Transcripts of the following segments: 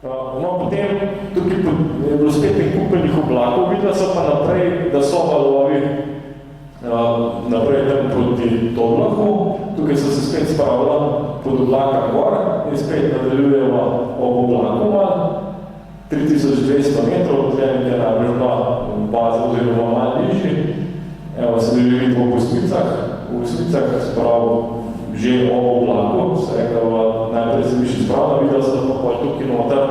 No, potem tukaj je bilo spet kupenih oblakov, videla so pa naprej, da so valovi naprej tam proti Toblaku, tukaj so se spet spravila pod oblaka gor in spet nadaljujeva ob oblaku malo, 3200 metrov, potem je najbrž baza oziroma malo nižji. Evo, se vidimo v Svicah, sprav že ob oblaku, se rekla, najprej se bi še spravila, videla se, da pa pol tukaj noter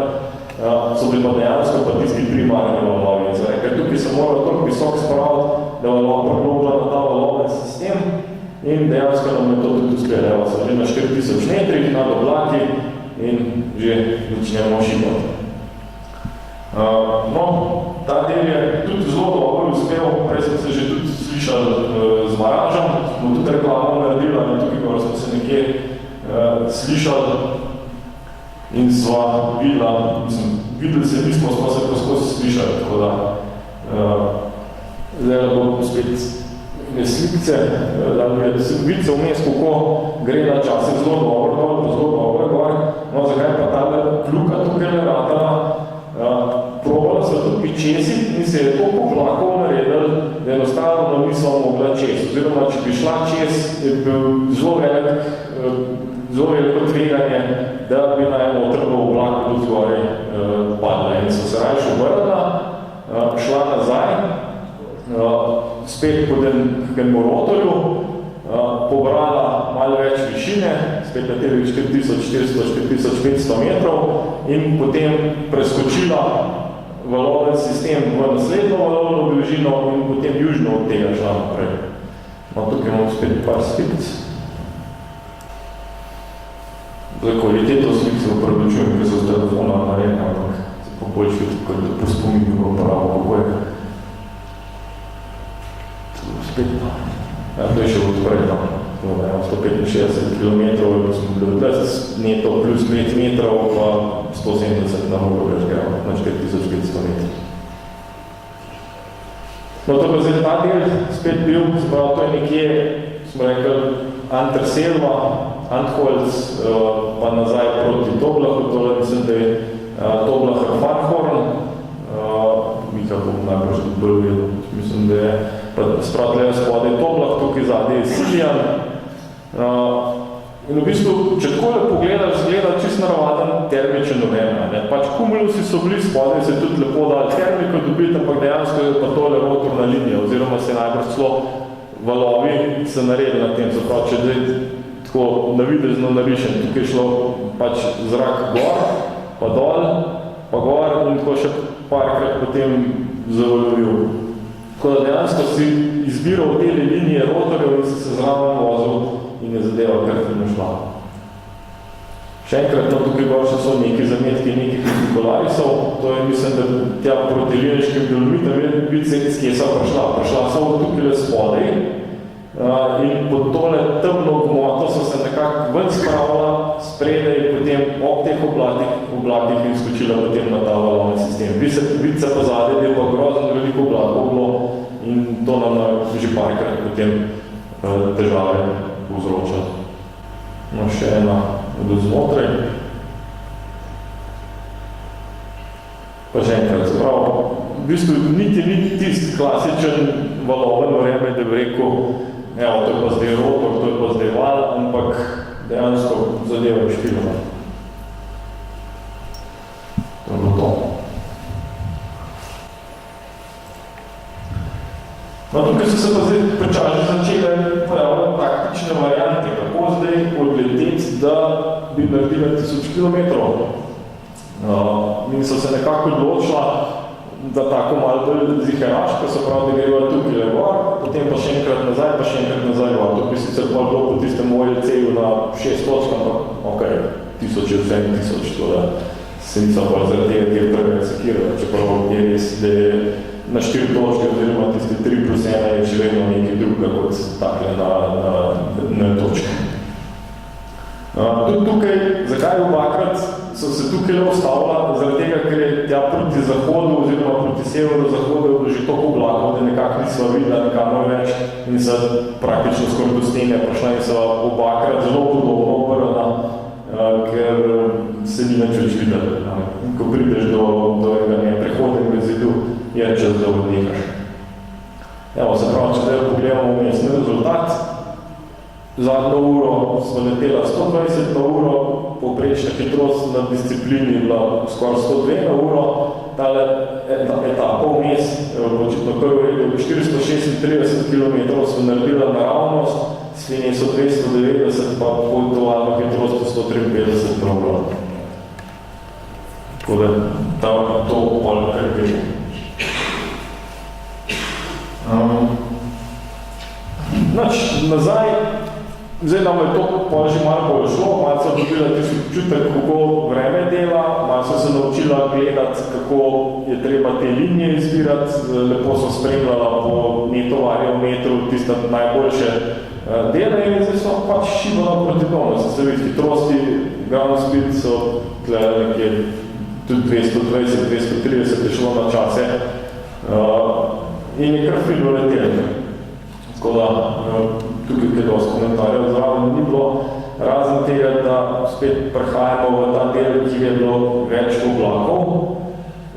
so bili pa dejansko pa tisti primarni valovi. Ker tukaj se mora toliko visok spraviti, da valov preglobila na ta valovni sistem in dejansko nam je to tudi uspelo. Evo, so že na 4000 metrih nad oblaki in že začnemo šipati. No, ta del je tudi zelo dobro uspel, prej smo se že tudi slišali z Maražom, smo tudi reklamo naredili, in tukaj gor smo se nekje slišali in sva videla, videli se nismo, smo se pa skozi slišali, tako da zdaj bo spet slikce, da se vidi se vmes, kako gre na čase zelo dobro, zelo dobro gor, no zakaj pa ta kljuka tukaj ne ratala, probala so tukaj česiti in se je toliko vlakov naredili, da enostavno nismo mogla čez. Oziroma, če bi šla čez, je bil zelo veliko tveganje, da bi naj notrbo oblak do zgoraj padla. In so se rajš obrnila, šla nazaj, spet po enemu rotorju, pobrala malo več višine, spet na teh 4400-4500 metrov in potem preskočila valovni sistem v naslednjo valovno bližino in potem južno od tega šla naprej. No, tukaj imamo spet par slic. Za kvaliteto slic se upravičujem, ker so z telefona narejene, ampak se pa bolj čuti, kot da po spominu uporabo oboje. Spet ja, to je še odprej, 165 km, smo bili 20 neto plus 5 metrov, pa 170 na mogo več gremo, na 4500 metrov. No, to pa zdaj ta del spet bil, sprav to je nekje, smo rekli, Anterselva, Antholz, pa nazaj proti Toblahu, tole mislim, da je Toblacher Farnhorn, Mika bom najbolj tudi bolj videl, mislim, da je sprav tle spodaj Toblah, tukaj zadnje je Siljan. In v bistvu, če takole pogledaš, zgleda čisto navaden termičen novembra. Pač kumulusi so bili spodaj, se tudi lepo dali termiko dobiti, ampak dejansko je pa tole rotorna linija, oziroma se najbrž celo valovi se naredili na tem. Zaprav, če zdaj tako navidezno narišen, tukaj je šlo pač zrak gor, pa dol, pa gor in tako še parkrat potem zavalovil. Tako da dejansko si izbiral te linije rotorjev in si se zraven vozil in je zadeva kar filmu šla. Še enkrat, no, tukaj gor še so neki zametki nekih Nikolarisov, to je, mislim, da tja proti Lineškim dolomitom vidi se, iz kje so prišla. Prišla so tukaj le spodaj in pod tole temno gmoto so se nekako ven spravila, spredaj potem ob teh oblakih in skočila potem na ta valovni sistem. Vidi se pa zadaj, da je pa grozno veliko oblakov bilo in to nam že parkrat potem težave povzroča. No, še ena od znotraj. Pa še enkrat, zapravo, v bistvu niti tisti klasičen valoven vreme, da bi rekel, evo, to je pa zdaj rotor, to je pa zdaj val, ampak dejansko zadeva je špilona. To je bilo to. No, tukaj so se pa zdaj prečaži začele pojavljati praktične variante, kako zdaj odleteti, da bi naredili 1000 km. In so se nekako odločila, da tako malo bolj ziheraško, se pravi, da grejo tukaj le gor, potem pa še enkrat nazaj gor. Tukaj sicer pa bilo po tistem OLC-ju na 6 točk, ampak ok, 1000 je vsem 1000, to da se niso pa zaradi tega del preveč sekirali, čeprav je res, da je na 4 točke, oziroma tisti 3 plus 1 je že vedno nekaj druga kot takle na točke. Tudi tukaj, zakaj obakrat so se tukaj le ustavila, zaradi tega, ker je tja proti zahodu oziroma proti severu-zahodu že toliko oblakov, da nekako nisva videla nikamor več in se praktično skoraj do stene prišla in so obakrat zelo podobno obrala, ker se ni več videla. ko prideš do neprehodnega zidu, je čas, da odnehaš. Evo, se pravi, če zdaj pogledamo umestni rezultat, zadnjo uro smo letela 120 na uro, povprečna hitrost na disciplini je bila skoraj 102 na uro, tale etapa vmes, očitno prvi redu, 436 km smo naredila naravnost, svinje so 290, pa potovalno hitrost 153 na uro. Tako da tam to pol kar nazaj, zdaj nam je to pol že malo bolj šlo, malo sem dobila tisti občutek, kako vreme dela, malo sem se naučila gledati, kako je treba te linije izbirati, lepo sem spremljala po netovarju metru tiste najboljše dele in zdaj so pač šibala proti domu, se vidi hitrosti, ground speed so tle nekje tudi 220-230 je šlo na čase in je kar fino letelo. Tako da tukaj je dosti komentarjev zraven ni bilo, razen tega, da spet prehajamo v ta del, ki je bilo več oblakov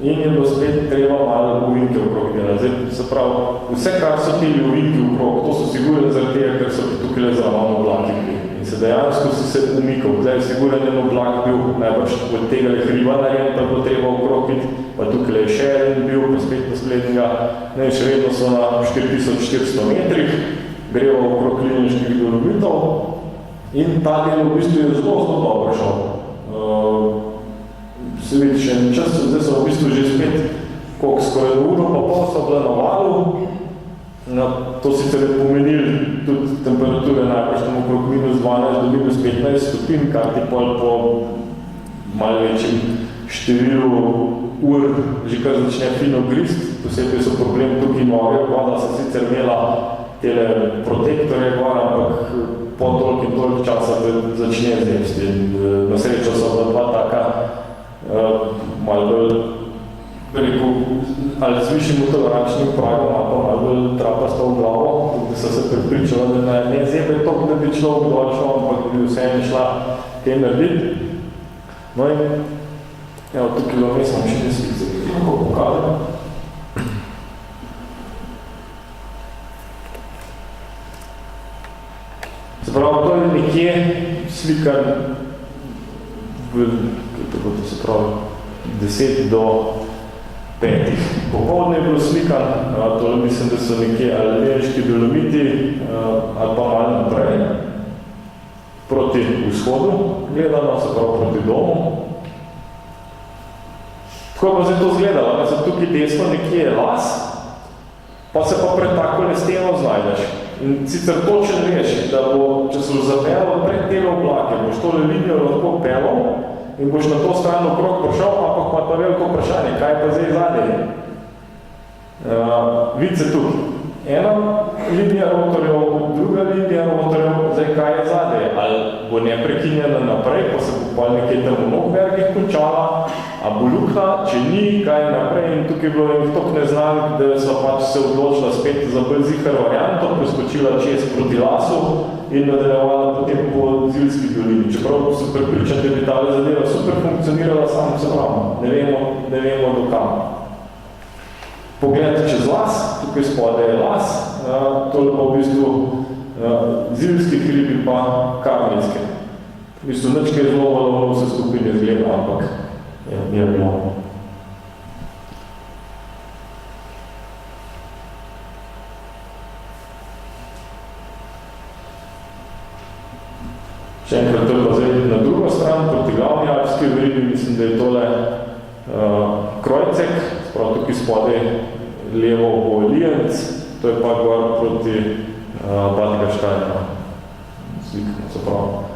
in je bilo spet treba malo ovinke okrog dela. Zdaj, se pravi, vse, kar so tili ovinke okrog, to so sigurno zaradi tega, ker so tukaj zraven oblaki bili. In se dejansko si se umikal. Tle je sigurno en oblak bil, najbrž od tega je hriba narejen, pa je bilo treba okrogiti, pa tukaj je še en bil, pa spet naslednjega. Ne, še vedno so na 4400 metrih, grejo okrog kliničnih dolomitov in ta del v bistvu je zelo dobro šel. Se vidi še en čas, zdaj so v bistvu že spet koliko skoraj uro pa pol so bila na valu. To sicer je pomenili tudi temperature najbrž tam okrog -12 do -15 stopinj, kar ti pol po malo večjem številu ur že kar začne fino grist. Posebej so problem tukaj noge, voda so sicer imela tele protektorje gor, ampak po toliko in toliko časa začne zjesti. Na srečo so bila dva taka malo bolj rekel, ali z višjim tolerančnim pragom, ali pa malo bolj trapasta v glavo, da so se pripričala, da ne zebe toliko, da bi človek dol šel, ampak da bi vseeno šla kaj narediti. No in evo, tukaj bilo mesam še neslik, se bi lahko pokazal. Se pravi, to je nekje slikan se pravi 10 do 5. Popoldne je bilo slikan, tole mislim, da so nekje ali Leniški dolomiti ali pa malo naprej, proti vzhodu gledano, se pravi proti domu. Tako pa zdaj to izgledalo, da se tukaj desno nekje je las, pa se pa pred takole steno znajdeš. In sicer točen veš, da bo, če so zapelo pred tele oblake, boš tole linijo lahko pelal in boš na to stran okrog prišel, ampak pa to veliko vprašanje, kaj pa zdaj zadej? Vid se tukaj. Ena linija rotorjev, druga linija rotorjev, zdaj kaj je zadej? Ali bo neprekinjena naprej, pa se bo pa nekaj tam v Nogbergih končala, a bo lukna, če ni, kaj je naprej in tukaj je bilo nekaj tok neznank, da so pač se odločila spet za bolj zihar varianto, preskočila čez proti lasu in nadaljevala potem po Zilski dolini. Čeprav so pripričani, da bi tale zadeva super funkcionirala, samo se pravno, ne vemo do kam. Pogled čez las, tukaj spodaj je las, tole pa v bistvu Zilski hribi pa Karmelske. V bistvu nič kaj zelo valovno vse skupine zgleda, ampak je bilo. Še enkrat to je pa zdaj na drugo stran, proti glavni alpski verigi, mislim, da je tole Krojcek, sprav tukaj spodaj levo bo Lijenc, to je pa gor proti Bad Gasteinu. Slikamo se prav.